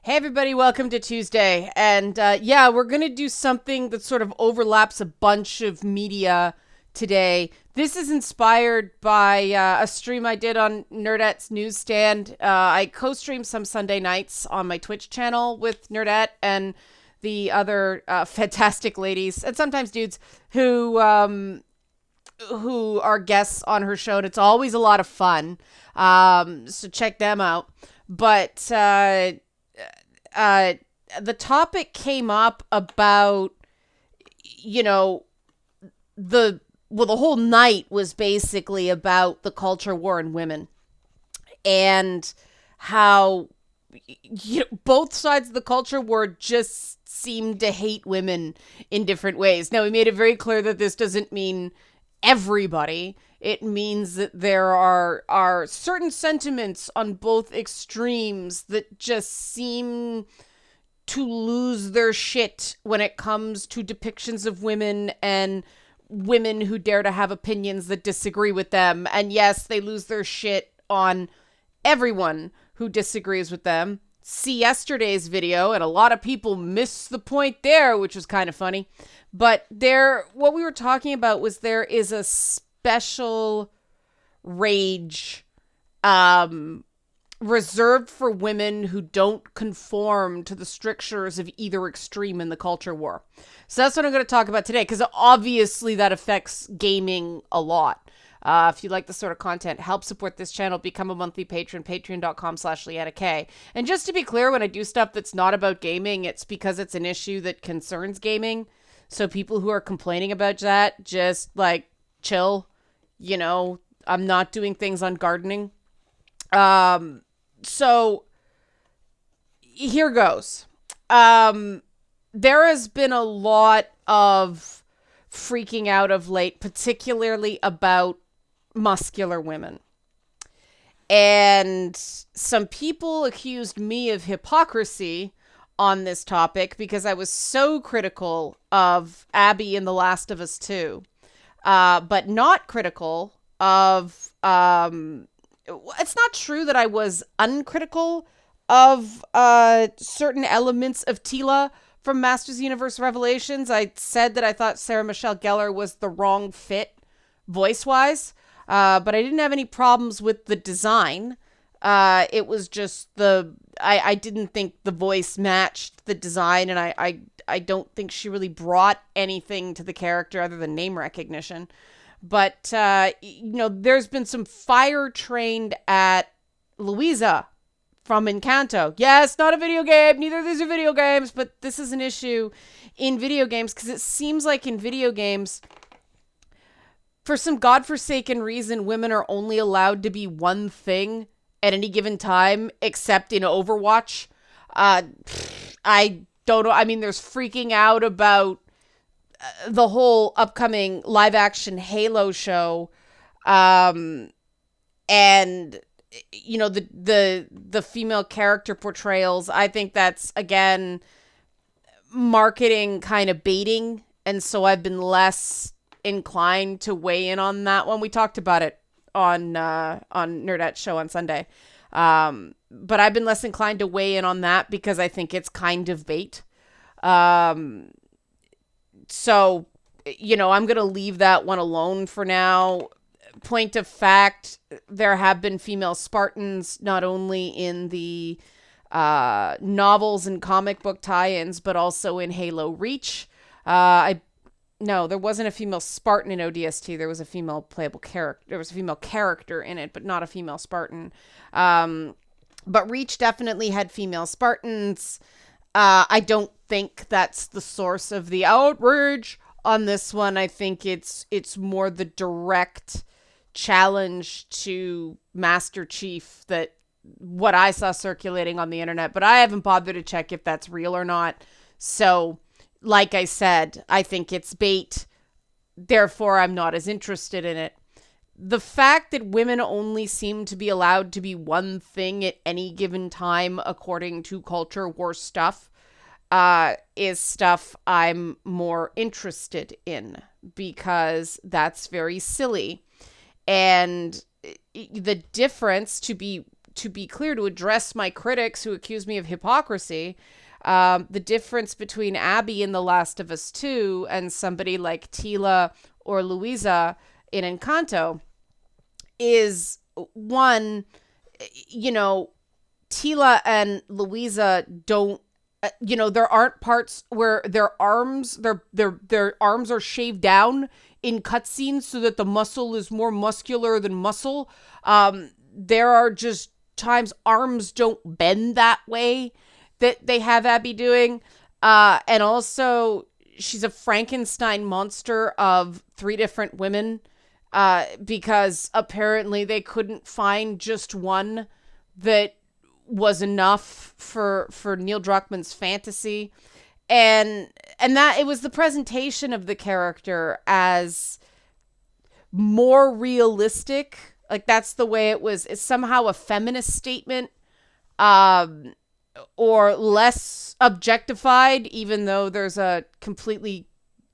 Hey everybody, welcome to Tuesday. And yeah, we're going to do something that sort of overlaps a bunch of media today. This is inspired by a stream I did on Nerdette's newsstand. I co-stream some Sunday nights on my Twitch channel with Nerdette and the other fantastic ladies, and sometimes dudes, who are guests on her show. And it's always a lot of fun. So check them out. But uh, the topic came up about, you know, the whole night was basically about the culture war and women, and how both sides of the culture war just seem to hate women in different ways. Now, we made it very clear that this doesn't mean everybody. It means that there are certain sentiments on both extremes that just seem to lose their shit when it comes to depictions of women and women who dare to have opinions that disagree with them. And yes, they lose their shit on everyone who disagrees with them. See yesterday's video, and a lot of people missed the point there, which was kind of funny. But what we were talking about was there is a special rage reserved for women who don't conform to the strictures of either extreme in the culture war. So that's what I'm going to talk about today, because obviously that affects gaming a lot. If you like this sort of content, help support this channel, become a monthly patron, patreon.com/LeannaK. And just to be clear, when I do stuff that's not about gaming, it's because it's an issue that concerns gaming. So people who are complaining about that, just like chill. I'm not doing things on gardening. So here goes. There has been a lot of freaking out of late, particularly about muscular women. And some people accused me of hypocrisy on this topic because I was so critical of Abby in The Last of Us 2, but not critical of... it's not true that I was uncritical of certain elements of Tila from Masters Universe Revelations. I said that I thought Sarah Michelle Gellar was the wrong fit voice-wise, but I didn't have any problems with the design. It was just I didn't think the voice matched the design, and I don't think she really brought anything to the character other than name recognition. But, there's been some fire trained at Louisa from Encanto. Yes, not a video game. Neither of these are video games, but this is an issue in video games because it seems like in video games, for some godforsaken reason, women are only allowed to be one thing at any given time, except in Overwatch. I don't know. I mean, there's freaking out about the whole upcoming live action Halo show. And the female character portrayals, I think that's again marketing kind of baiting, and so I've been less inclined to weigh in on that one. We talked about it on Nerdette's show on Sunday. But I've been less inclined to weigh in on that because I think it's kind of bait. So, I'm going to leave that one alone for now. Point of fact, there have been female Spartans, not only in the novels and comic book tie-ins, but also in Halo Reach. No, there wasn't a female Spartan in ODST. There was a female playable character. There was a female character in it, but not a female Spartan. But Reach definitely had female Spartans. I don't think that's the source of the outrage on this one. I think it's more the direct challenge to Master Chief that what I saw circulating on the internet, but I haven't bothered to check if that's real or not. So, like I said, I think it's bait. Therefore, I'm not as interested in it. The fact that women only seem to be allowed to be one thing at any given time, according to culture war stuff, is stuff I'm more interested in because that's very silly. And the difference, to be to be clear, to address my critics who accuse me of hypocrisy, the difference between Abby in The Last of Us 2 and somebody like Tila or Louisa in Encanto is, one, you know, Tila and Louisa don't, there aren't parts where their arms are shaved down in cutscenes so that the muscle is more muscular than muscle. There are just times arms don't bend that way that they have Abby doing. And also, she's a Frankenstein monster of 3 different women, because apparently they couldn't find just one that was enough for Neil Druckmann's fantasy. And that it was the presentation of the character as more realistic. Like, that's the way it was. It's somehow a feminist statement, or less objectified, even though there's a completely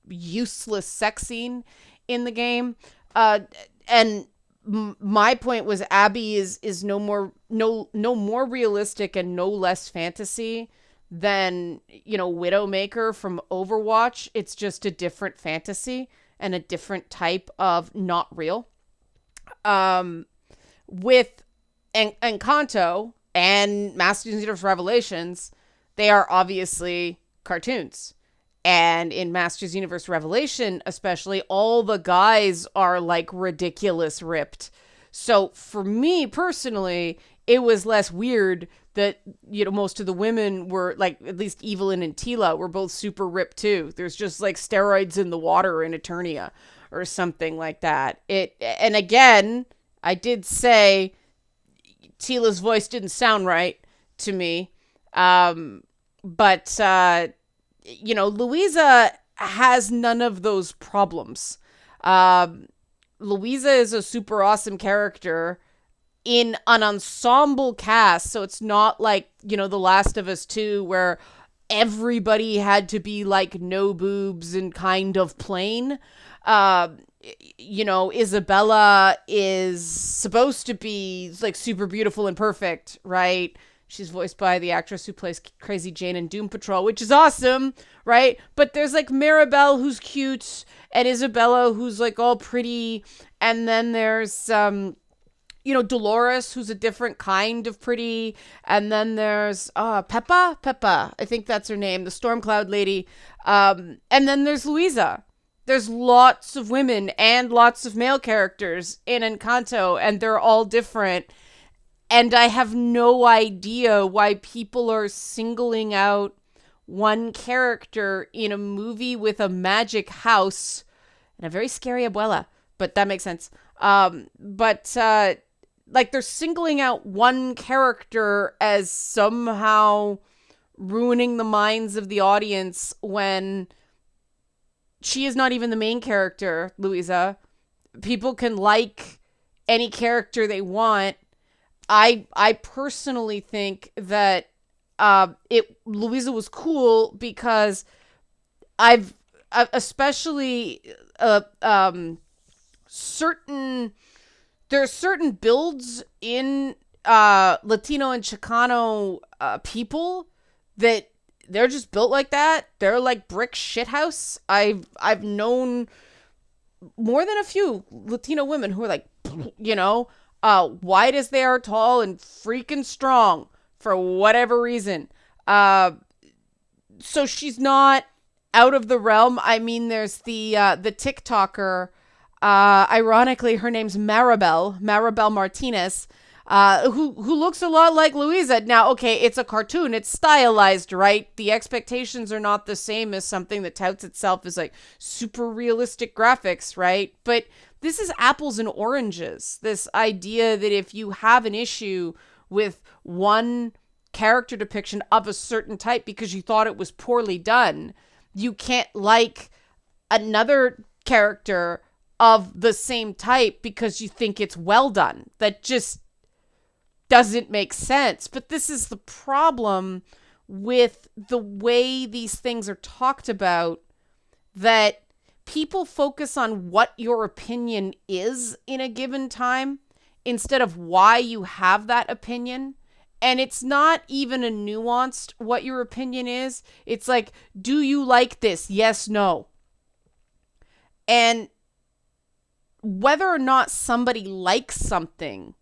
useless sex scene in the game. And my point was, Abby is no more realistic and no less fantasy than, Widowmaker from Overwatch. It's just a different fantasy and a different type of not real. With Encanto and Masters of the Universe Revelations, they are obviously cartoons. And in Masters Universe Revelation, especially, all the guys are like ridiculous ripped. So for me personally, it was less weird that, most of the women were like, at least Evelyn and Tila were both super ripped too. There's just like steroids in the water in Eternia or something like that. And again, I did say Tila's voice didn't sound right to me. But Louisa has none of those problems. Louisa is a super awesome character in an ensemble cast, so it's not like, The Last of Us 2, where everybody had to be like no boobs and kind of plain. Isabella is supposed to be like super beautiful and perfect, right? She's voiced by the actress who plays Crazy Jane in Doom Patrol, which is awesome, right? But there's like Maribel, who's cute, and Isabella, who's like all pretty. And then there's, Dolores, who's a different kind of pretty. And then there's Peppa, I think that's her name, the Stormcloud lady. And then there's Louisa. There's lots of women and lots of male characters in Encanto, and they're all different. And I have no idea why people are singling out one character in a movie with a magic house and a very scary abuela, but that makes sense. They're singling out one character as somehow ruining the minds of the audience when she is not even the main character, Louisa. People can like any character they want. I personally think that Louisa was cool because I've especially there are certain builds in Latino and Chicano people that they're just built like that. They're like brick shithouse. I've known more than a few Latino women who are like, white as they are tall and freaking strong for whatever reason. So she's not out of the realm. I mean, there's the TikToker. Ironically, her name's Maribel Martinez, who looks a lot like Louisa. Now, okay, it's a cartoon. It's stylized, right? The expectations are not the same as something that touts itself as like super realistic graphics, right? But this is apples and oranges. This idea that if you have an issue with one character depiction of a certain type because you thought it was poorly done, you can't like another character of the same type because you think it's well done. That just doesn't make sense. But this is the problem with the way these things are talked about, that people focus on what your opinion is in a given time instead of why you have that opinion. And it's not even a nuanced what your opinion is. It's like, do you like this? Yes, no. And whether or not somebody likes something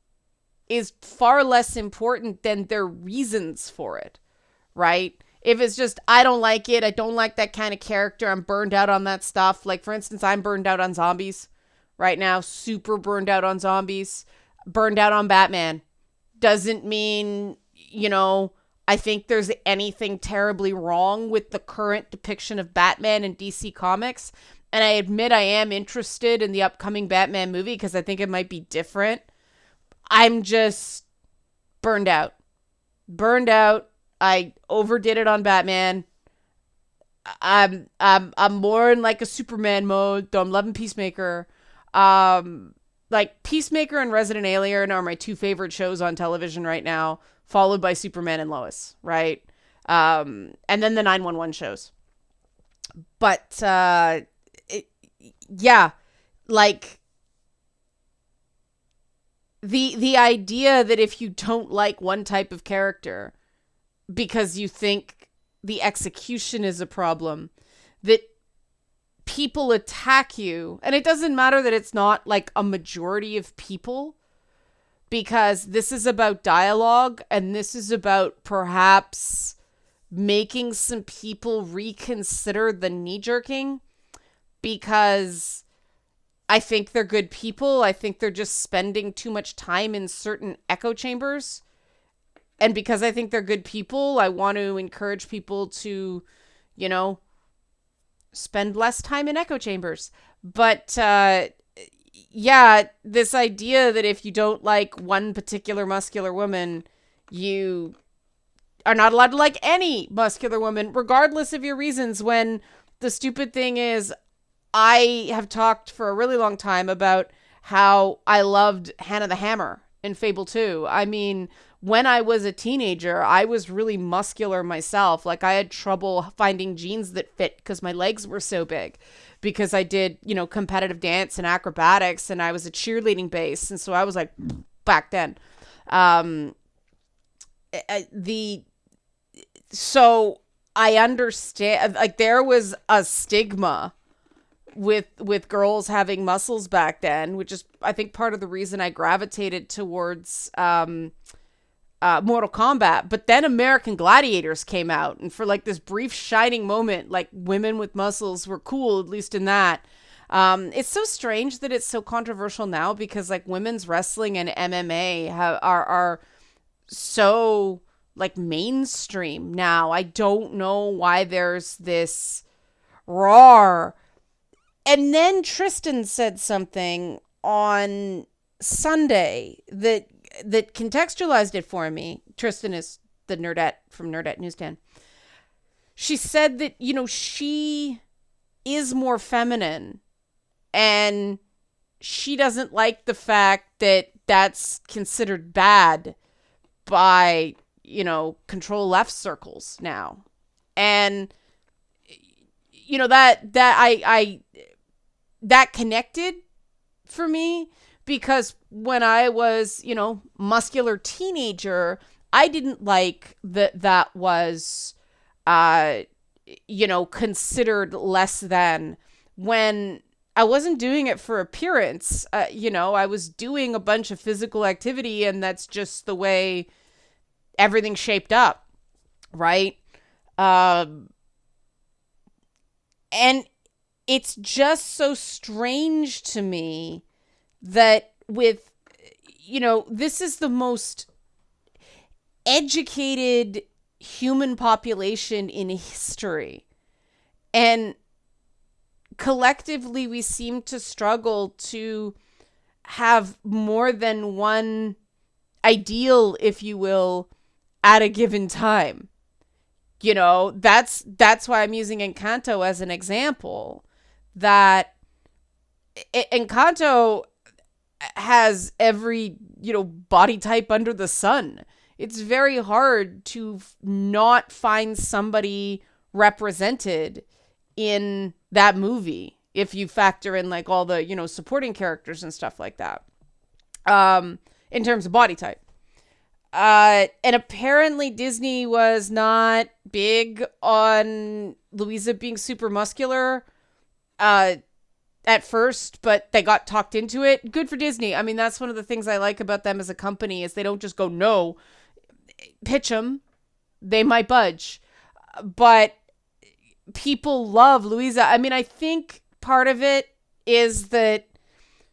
is far less important than their reasons for it, right? If it's just, I don't like it, I don't like that kind of character, I'm burned out on that stuff. Like, for instance, I'm burned out on zombies right now, super burned out on zombies, burned out on Batman. Doesn't mean, I think there's anything terribly wrong with the current depiction of Batman in DC Comics. And I admit I am interested in the upcoming Batman movie because I think it might be different. I'm just burned out. Burned out. I overdid it on Batman. I'm more in like a Superman mode, though I'm loving Peacemaker. Like Peacemaker and Resident Alien are my two favorite shows on television right now, followed by Superman and Lois, right? And then the 911 shows. But yeah, like the idea that if you don't like one type of character because you think the execution is a problem, that people attack you. And it doesn't matter that it's not like a majority of people, because this is about dialogue and this is about perhaps making some people reconsider the knee-jerking, because I think they're good people. I think they're just spending too much time in certain echo chambers. And because I think they're good people, I want to encourage people to, spend less time in echo chambers. But yeah, this idea that if you don't like one particular muscular woman, you are not allowed to like any muscular woman, regardless of your reasons, when the stupid thing is, I have talked for a really long time about how I loved Hannah the Hammer in Fable 2. I mean, when I was a teenager, I was really muscular myself. Like, I had trouble finding jeans that fit because my legs were so big, because I did, competitive dance and acrobatics, and I was a cheerleading base. And so I was like, back then. So I understand, like, there was a stigma with girls having muscles back then, which is, I think, part of the reason I gravitated towards Mortal Kombat. But then American Gladiators came out, and for like this brief shining moment, like, women with muscles were cool, at least in that. It's so strange that it's so controversial now, because like women's wrestling and MMA are so like mainstream now. I don't know why there's this roar. And then Tristan said something on Sunday that contextualized it for me. Tristan is the nerdette from Nerdette Newsstand. She said that, she is more feminine, and she doesn't like the fact that that's considered bad by, control F circles now. And, that connected for me, because when I was, muscular teenager, I didn't like that was, considered less than, when I wasn't doing it for appearance. I was doing a bunch of physical activity, and that's just the way everything shaped up. Right. And it's just so strange to me that with, this is the most educated human population in history. And collectively, we seem to struggle to have more than one ideal, if you will, at a given time. That's why I'm using Encanto as an example. That Encanto has every, body type under the sun. It's very hard to not find somebody represented in that movie if you factor in like all the, supporting characters and stuff like that. in terms of body type. And apparently Disney was not big on Louisa being super muscular at first, but they got talked into it. Good for Disney. I mean, that's one of the things I like about them as a company is they don't just go, no, pitch them. They might budge. But people love Louisa. I mean, I think part of it is that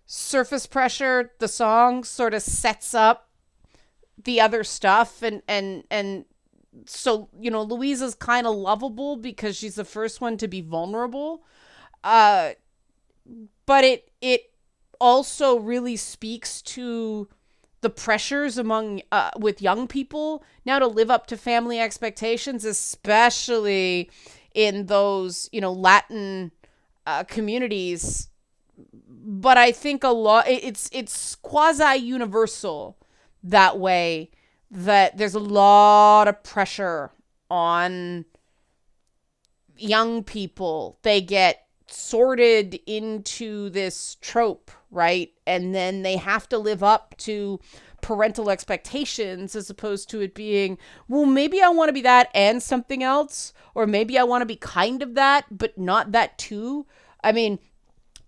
Surface Pressure, the song, sort of sets up the other stuff, and so, you know, Louisa's kind of lovable because she's the first one to be vulnerable, but it also really speaks to the pressures among with young people now to live up to family expectations, especially in those, you know, Latin communities. But I think a lot it's quasi universal that way, that there's a lot of pressure on young people. They get sorted into this trope, right? And then they have to live up to parental expectations, as opposed to it being, well, maybe I want to be that and something else, or maybe I want to be kind of that but not that too. I mean,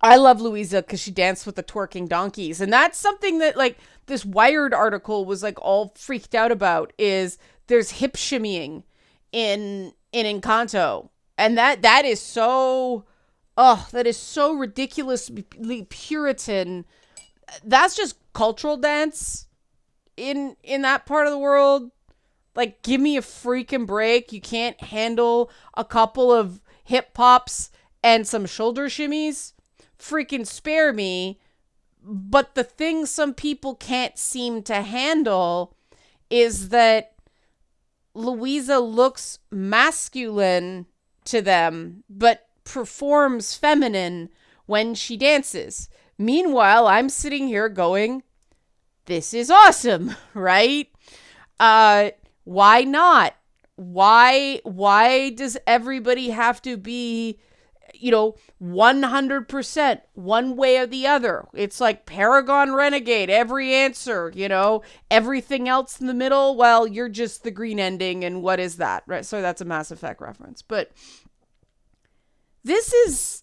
I love Louisa because she danced with the twerking donkeys. And that's something that, like, this Wired article was, like, all freaked out about, is there's hip shimmying in Encanto. And that is so, that is so ridiculously Puritan. That's just cultural dance in that part of the world. Like, give me a freaking break. You can't handle a couple of hip pops and some shoulder shimmies? Freaking spare me. But the thing some people can't seem to handle is that Louisa looks masculine to them, but performs feminine when she dances. Meanwhile, I'm sitting here going, this is awesome, right? Why not? Why does everybody have to be, you know, 100% one way or the other? It's like Paragon Renegade, every answer, you know, everything else in the middle, well, you're just the green ending, and what is that, right? So that's a Mass Effect reference. But this is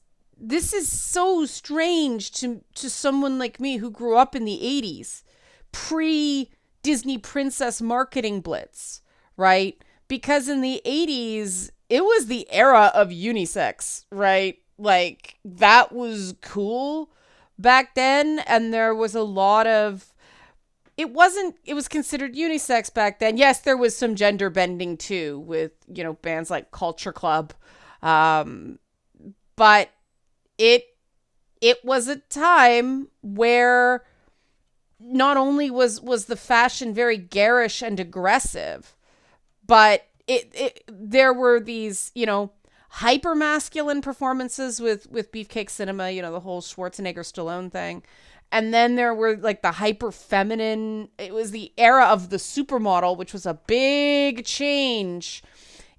so strange to someone like me who grew up in the 80s, pre-Disney princess marketing blitz, right? Because in the 80s, it was the era of unisex, right? Like, that was cool back then, and there was a lot of, it was considered unisex back then. Yes, there was some gender bending too with, you know, bands like Culture Club. But it was a time where not only was the fashion very garish and aggressive, but there were these, you know, hyper masculine performances with Beefcake Cinema, you know, the whole Schwarzenegger Stallone thing. And then there were like the hyper feminine. It was the era of the supermodel, which was a big change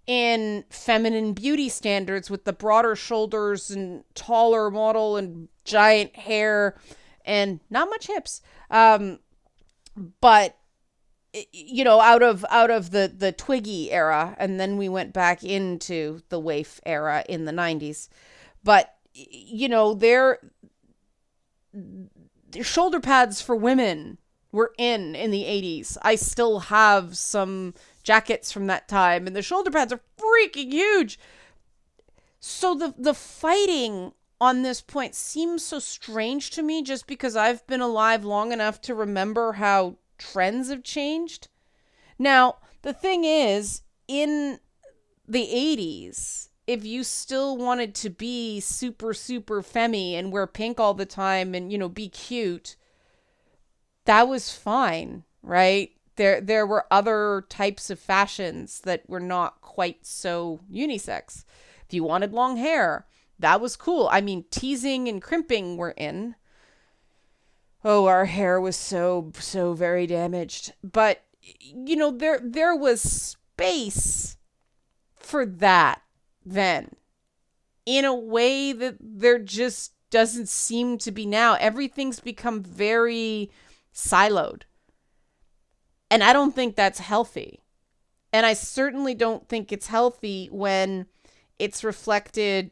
in feminine beauty standards, with the broader shoulders and taller model and giant hair and not much hips. But you know, out of the Twiggy era, and then we went back into the waif era in the 90s. But you know, their shoulder pads for women were in the 80s. I still have some jackets from that time, and the shoulder pads are freaking huge. So the fighting on this point seems so strange to me, just because I've been alive long enough to remember how trends have changed. Now, the thing is, in the 80s, if you still wanted to be super, super femmy and wear pink all the time and, you know, be cute, that was fine, right? There were other types of fashions that were not quite so unisex. If you wanted long hair, that was cool. I mean, teasing and crimping were in. Oh, our hair was so very damaged. But, you know, there was space for that then, in a way that there just doesn't seem to be now. Everything's become very siloed. And I don't think that's healthy. And I certainly don't think it's healthy when it's reflected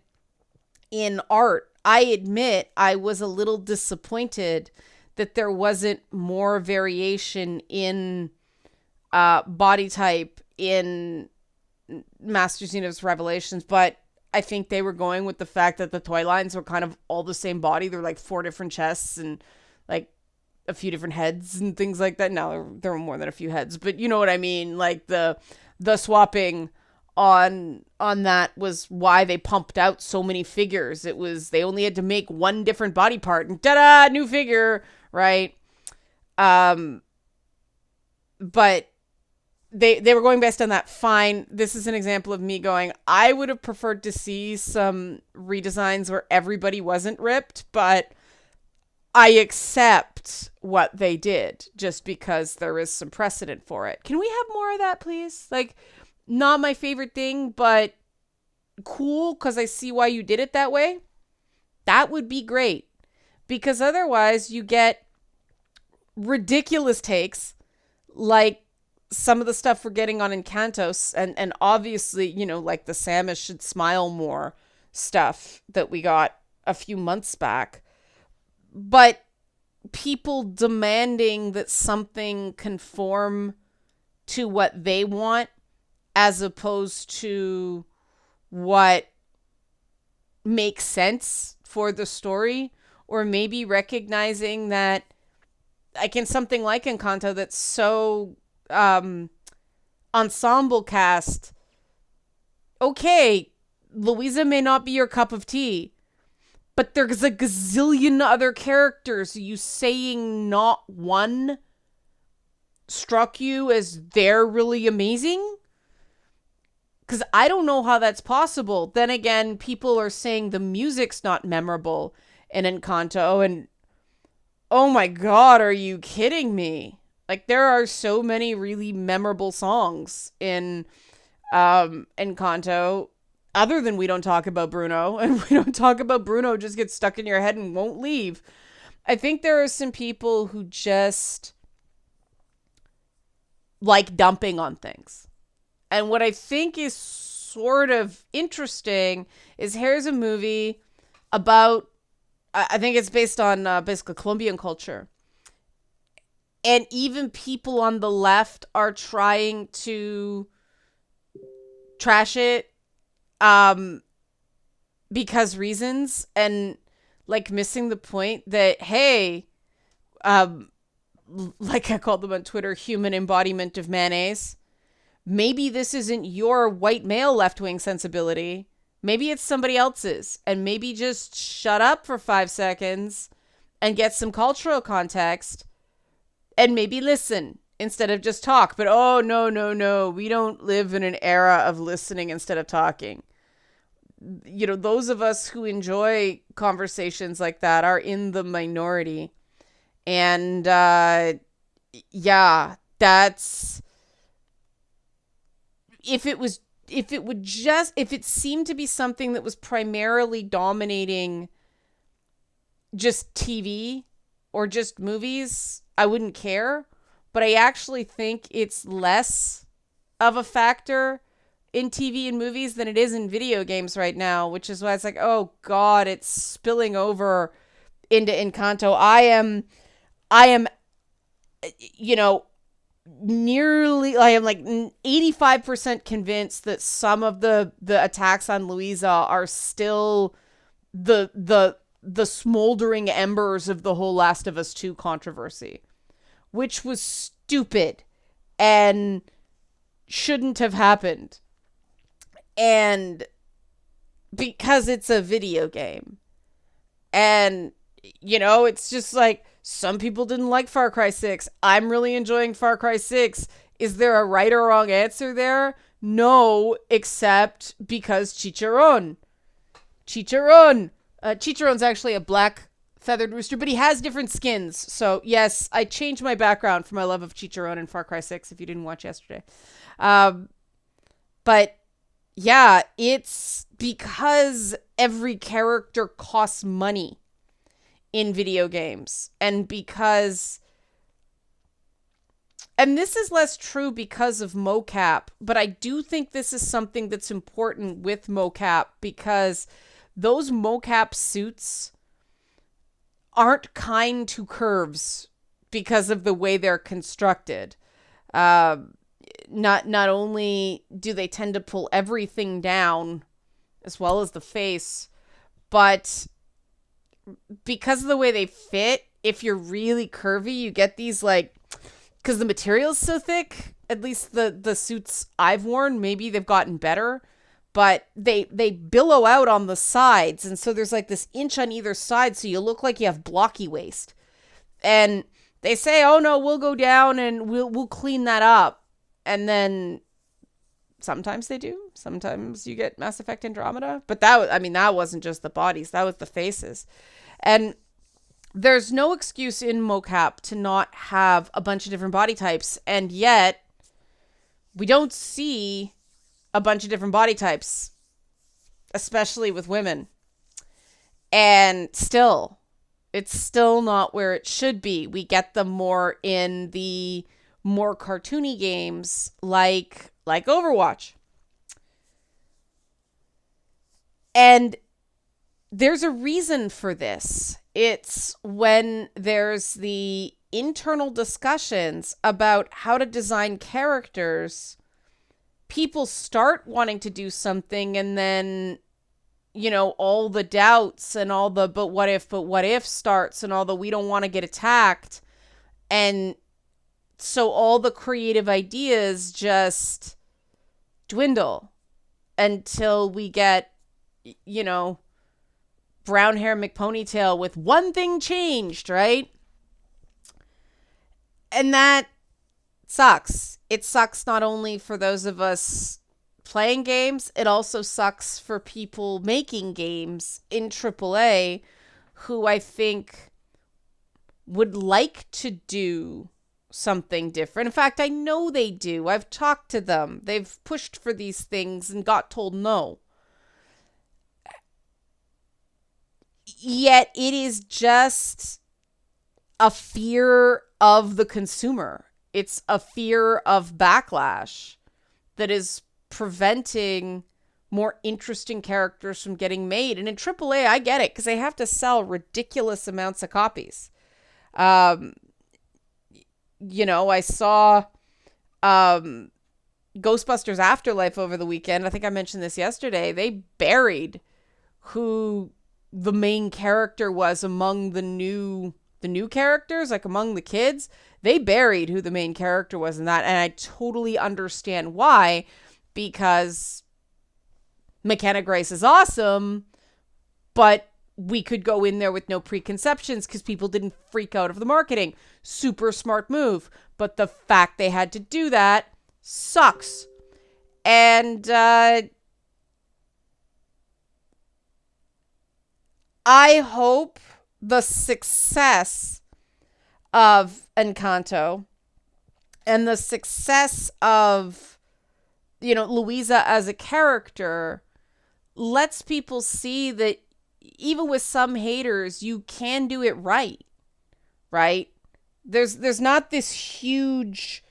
in art. I admit I was a little disappointed that there wasn't more variation in body type in Masters Universe Revelations, but I think they were going with the fact that the toy lines were kind of all the same body. They're like 4 different chests and like a few different heads and things like that. No, there were more than a few heads, but you know what I mean. Like the swapping on that was why they pumped out so many figures. It was they only had to make one different body part and ta-da, new figure, right? But they were going based on that. Fine. This is an example of me going, I would have preferred to see some redesigns where everybody wasn't ripped, but I accept what they did just because there is some precedent for it. Can we have more of that, please? Like, not my favorite thing, but cool because I see why you did it that way. That would be great. Because otherwise you get ridiculous takes like some of the stuff we're getting on Encantos and obviously, you know, like the Samus should smile more stuff that we got a few months back. But people demanding that something conform to what they want as opposed to what makes sense for the story, or maybe recognizing that like in something like Encanto that's so ensemble cast, okay, Louisa may not be your cup of tea, but there's a gazillion other characters. You saying not one struck you as they're really amazing? Because I don't know how that's possible. Then again, people are saying the music's not memorable in Encanto, and oh my god, are you kidding me? Like, there are so many really memorable songs in Encanto, other than We Don't Talk About Bruno, and We Don't Talk About Bruno just gets stuck in your head and won't leave. I think there are some people who just like dumping on things. And what I think is sort of interesting is here's a movie about, I think it's based on basically Colombian culture. And even people on the left are trying to trash it because reasons, and like missing the point that, hey, like I called them on Twitter, human embodiment of mayonnaise. Maybe this isn't your white male left-wing sensibility. Maybe it's somebody else's. And maybe just shut up for 5 seconds and get some cultural context and maybe listen instead of just talk. But oh, no. We don't live in an era of listening instead of talking. You know, those of us who enjoy conversations like that are in the minority. And yeah, that's... If it seemed to be something that was primarily dominating just TV or just movies, I wouldn't care. But I actually think it's less of a factor in TV and movies than it is in video games right now, which is why it's like, oh God, it's spilling over into Encanto. I am, you know, I am like 85% convinced that some of the attacks on Louisa are still the smoldering embers of the whole Last of Us 2 controversy, which was stupid and shouldn't have happened. And because it's a video game. And, you know, it's just like, some people didn't like Far Cry 6. I'm really enjoying Far Cry 6. Is there a right or wrong answer there? No, except because Chicharron. Chicharron's actually a black feathered rooster, but he has different skins. So, yes, I changed my background for my love of Chicharron in Far Cry 6, if you didn't watch yesterday. But, yeah, it's because every character costs money in video games, and because And this is less true because of mocap, but I do think this is something that's important with mocap because those mocap suits aren't kind to curves because of the way they're constructed. Uh, not only do they tend to pull everything down as well as the face, but because of the way they fit, if you're really curvy, you get these like, because the material's so thick, at least the suits I've worn, maybe they've gotten better, but they billow out on the sides, and so there's like this inch on either side, so you look like you have blocky waist. And they say, "Oh no, we'll go down and we'll clean that up," and then sometimes they do. Sometimes you get Mass Effect Andromeda, but that wasn't just the bodies; that was the faces, and there's no excuse in mocap to not have a bunch of different body types, and yet we don't see a bunch of different body types, especially with women. And still, it's still not where it should be. We get them more in the more cartoony games like Overwatch. And there's a reason for this. It's when there's the internal discussions about how to design characters, people start wanting to do something, and then, all the doubts and all the but what if starts, and all the we don't want to get attacked. And so all the creative ideas just dwindle until we get, brown hair McPonytail with one thing changed, right? And that sucks. It sucks not only for those of us playing games, it also sucks for people making games in AAA who I think would like to do something different. In fact, I know they do. I've talked to them. They've pushed for these things and got told no. Yet it is just a fear of the consumer. It's a fear of backlash that is preventing more interesting characters from getting made. And in AAA, I get it because they have to sell ridiculous amounts of copies. I saw Ghostbusters Afterlife over the weekend. I think I mentioned this yesterday. They buried who the main character was among the new characters, like among the kids. They buried who the main character was in that, and I totally understand why, because McKenna Grace is awesome, but we could go in there with no preconceptions because people didn't freak out of the marketing. Super smart move, but the fact they had to do that sucks. And I hope the success of Encanto and the success of, Louisa as a character lets people see that even with some haters, you can do it right? There's not this huge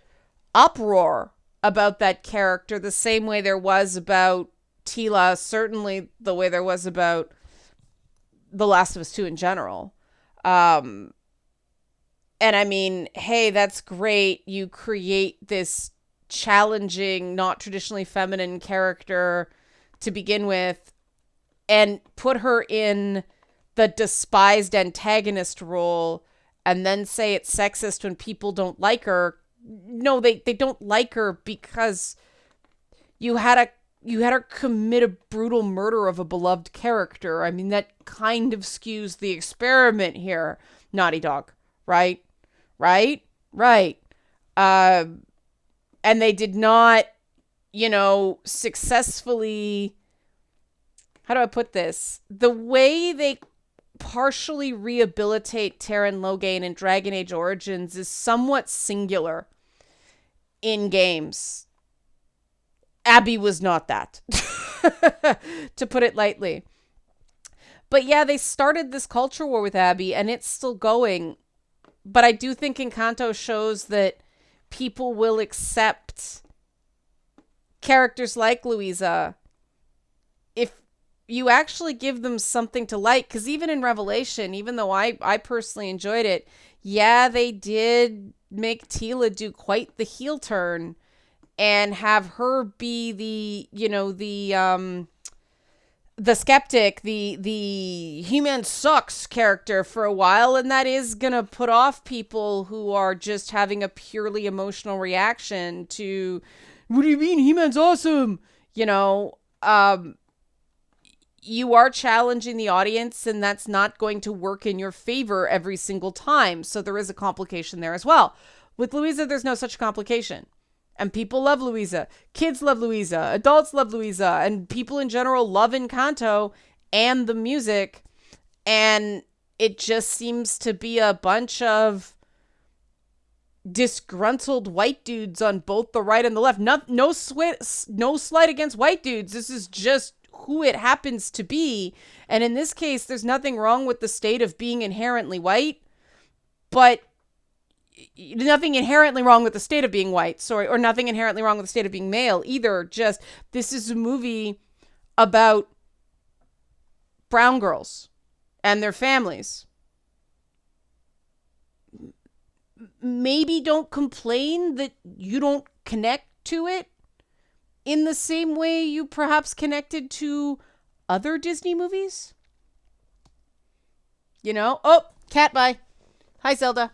uproar about that character the same way there was about Tila, certainly the way there was about The Last of Us 2 in general. And I mean, hey, that's great. You create this challenging, not traditionally feminine character to begin with and put her in the despised antagonist role and then say it's sexist when people don't like her. No, they don't like her because you had her commit a brutal murder of a beloved character. I mean, that kind of skews the experiment here, Naughty Dog, right? And they did not, successfully, how do I put this? The way they partially rehabilitate Terran Logain in Dragon Age Origins is somewhat singular in games. Abby was not that, to put it lightly. But yeah, they started this culture war with Abby, and it's still going. But I do think Encanto shows that people will accept characters like Louisa if you actually give them something to like. Because even in Revelation, even though I personally enjoyed it, yeah, they did make Tila do quite the heel turn and have her be the skeptic, the He-Man sucks character for a while, and that is gonna put off people who are just having a purely emotional reaction to, what do you mean He-Man's awesome? You know, you are challenging the audience, and that's not going to work in your favor every single time. So there is a complication there as well. With Louisa, there's no such complication. And people love Louisa. Kids love Louisa. Adults love Louisa. And people in general love Encanto and the music. And it just seems to be a bunch of disgruntled white dudes on both the right and the left. No slight against white dudes. This is just who it happens to be. And in this case, there's nothing wrong with the state of being inherently white. But nothing inherently wrong with the state of being white, sorry, or nothing inherently wrong with the state of being male either. Just, this is a movie about brown girls and their families. Maybe don't complain that you don't connect to it in the same way you perhaps connected to other Disney movies. You know? Oh, cat, bye. Hi, Zelda.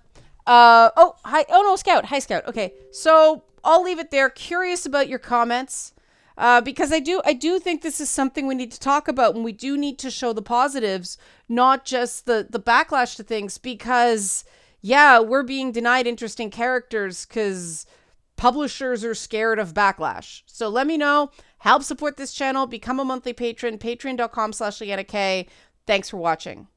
Hi. Oh, no, Scout. Hi, Scout. Okay. So I'll leave it there. Curious about your comments. Because I do think this is something we need to talk about, and we do need to show the positives, not just the backlash to things, because yeah, we're being denied interesting characters because publishers are scared of backlash. So let me know. Help support this channel. Become a monthly patron. Patreon.com/LeannaK. Thanks for watching.